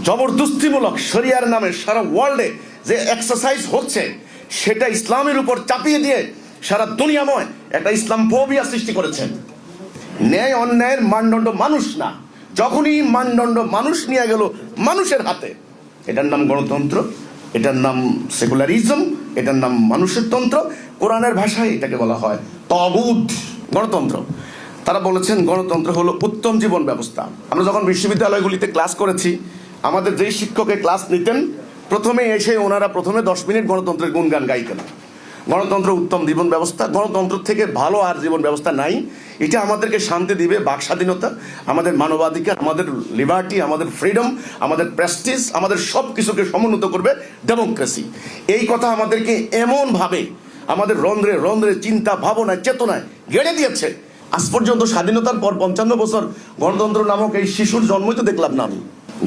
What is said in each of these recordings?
জবরদস্তিমূলক শরিয়ার নামে সারা ওয়ার্ল্ডে যে এক্সারসাইজ হচ্ছে, সেটা ইসলামের উপর চাপিয়ে দিয়ে সারা দুনিয়াময় একটা ইসলাম ফোবিয়া সৃষ্টি করেছেন। ন্যায় অন্যায়ের মানদণ্ড মানুষ না, যখনই মানদণ্ড মানুষ নিয়ে গেল মানুষের হাতে, এটার নাম গণতন্ত্র, এটার নাম সেকুলারিজম, এটার নাম মানুষের তন্ত্র। কোরআনের ভাষায় এটাকে বলা হয় তাগুত। গণতন্ত্র, তারা বলেছেন গণতন্ত্র হলো উত্তম জীবন ব্যবস্থা। আমরা যখন বিশ্ববিদ্যালয়গুলিতে ক্লাস করেছি, আমাদের যেই শিক্ষকে ক্লাস নিতেন, প্রথমে এসে ওনারা প্রথমে 10 মিনিট গণতন্ত্রের গুণগান গাইতেন। গণতন্ত্র উত্তম জীবন ব্যবস্থা, গণতন্ত্র থেকে ভালো আর জীবন ব্যবস্থা নাই। এটা আমাদেরকে শান্তি দিবে, বাক স্বাধীনতা, আমাদের মানবাধিকার, আমাদের লিবার্টি, আমাদের ফ্রিডম, আমাদের প্রেস্টিজ, আমাদের সব কিছুকে সমুন্নত করবে ডেমোক্রেসি। এই কথা আমাদেরকে এমনভাবে আমাদের রন্ধ্রে রন্ধ্রে চিন্তা ভাবনায় চেতনায় গেড়ে দিয়েছে। আজ পর্যন্ত স্বাধীনতার পর 55 বছর গণতন্ত্র নামক এই শিশুর জন্মই তো দেখলাম না আমি।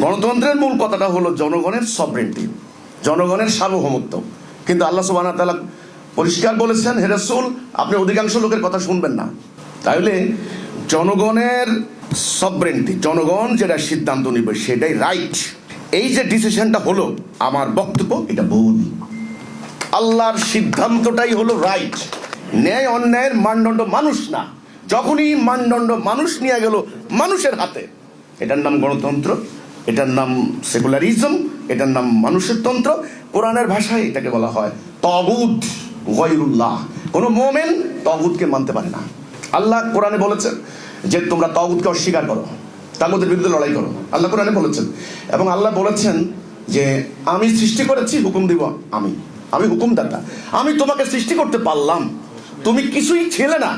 গণতন্ত্রের মূল কথাটা হলো জনগণের সভরেন্টি, জনগণের সার্বভৌমত্ব। কিন্তু আল্লাহ সুবহানাহু ওয়া তাআলা পরিষ্কার বলেছেন, হে রাসূল, আপনি অধিকাংশ লোকের কথা শুনবেন না। তাহলে জনগণের সভরেন্টি, জনগণ যেটা সিদ্ধান্ত নেবে সেটাই রাইট। এই যে ডিসিশনটা হলো, আমার বক্তব্য এটা ভুল। আল্লাহর সিদ্ধান্তটাই হলো রাইট। ন্যায় অন্যায়ের মানদণ্ড মানুষ না, যখনই মানদণ্ড মানুষ নিয়ে গেল মানুষের হাতে, এটার নাম গণতন্ত্র, এটার নাম সেকুলারিজম, এটার নাম মানুষের তন্ত্র। কোরআনের ভাষায় এটাকে বলা হয় তাগুত গায়রুল্লাহ। কোনো মুমিন তাগুতকে মানতে পারে না। আল্লাহ কোরআনে বলেছেন যে তোমরা তাগুতকে অস্বীকার করো, তাগুতের বিরুদ্ধে লড়াই করো, আল্লাহ কোরআনে বলেছেন। এবং আল্লাহ বলেছেন যে আমি সৃষ্টি করেছি, হুকুম দিব আমি হুকুমদাতা, আমি তোমাকে সৃষ্টি করতে পারলাম, তুমি কিছুই ছিলে না,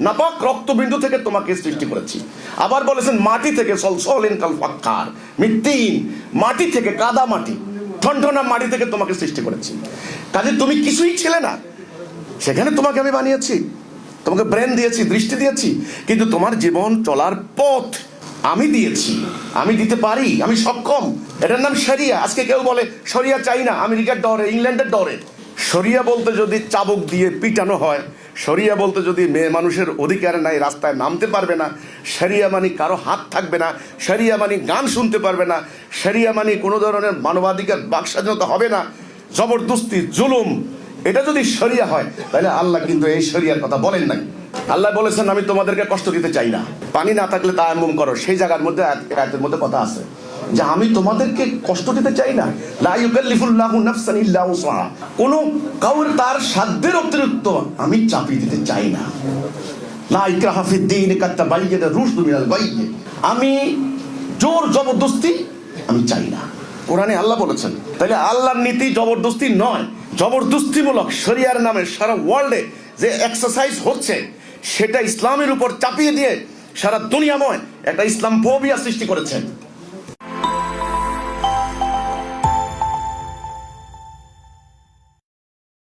নাপাক রক্তবিন্দু থেকে তোমাকে সৃষ্টি করেছি। আবার বলেছেন মাটি থেকে, সলসলিন কাল ফাক্কার, মিত্তিন, মাটি থেকে, কাদা মাটি, ঠনঠনা মাটি থেকে তোমাকে সৃষ্টি করেছি। কাজে তুমি কিছুই ছিলে না, সেখানে তোমাকে আমি বানিয়েছি, তোমাকে ব্রেন দিয়েছি, দৃষ্টি দিয়েছি, কিন্তু তোমার জীবন চলার পথ আমি দিয়েছি, আমি দিতে পারি, আমি সক্ষম। এটার নাম শরিয়া। আজকে কেউ বলে শরিয়া চাই না, আমেরিকার ডরে, ইংল্যান্ডের ডরে। শরিয়া বলতে যদি চাবুক দিয়ে পিটানো হয়, শরিয়া বলতে যদি মেয়ে মানুষের অধিকার নাই, রাস্তায় নামতে পারবে না, শরিয়া মানে কারো হাত থাকবে না, শরিয়া মানে গান শুনতে পারবে না, শরিয়া মানে কোনো ধরনের মানবাধিকার, বাক স্বাধীনতা হবে না, জবরদস্তি, জুলুম, এটা যদি শরিয়া হয়, তাহলে আল্লাহ কিন্তু এই শরিয়ার কথা বলেন নাই। আল্লাহ বলেছেন আমি তোমাদেরকে কষ্ট দিতে চাই না, পানি না থাকলে তায়াম্মুম করো। সেই জায়গার মধ্যে আয়াতের মধ্যে কথা আছে যে আমি তোমাদেরকে কষ্ট দিতে চাই না। লা ইউকাল্লিফুল্লাহু নাফসান ইল্লা উসআহা, কোনো কাউর তার সাধ্যের অতিরিক্ত আমি চাপিয়ে দিতে চাই না। লা ইকরাহা ফিদ-দীন কাদ তাবায়্যানা রুশদু মিনাল গায়্য, আমি জোর জবরদস্তি আমি চাই না। কোরআনে আল্লাহ বলেছেন। তাহলে আল্লাহর নীতি জবরদস্তি নয়, জবরদস্তিমূলক শরিয়ার নামে সারা ওয়ার্ল্ডে যে এক্সারসাইজ হচ্ছে, সেটা ইসলামের উপর চাপিয়ে দিয়ে সারা দুনিয়াময় একটা ইসলাম ফোবিয়া সৃষ্টি করেছেন।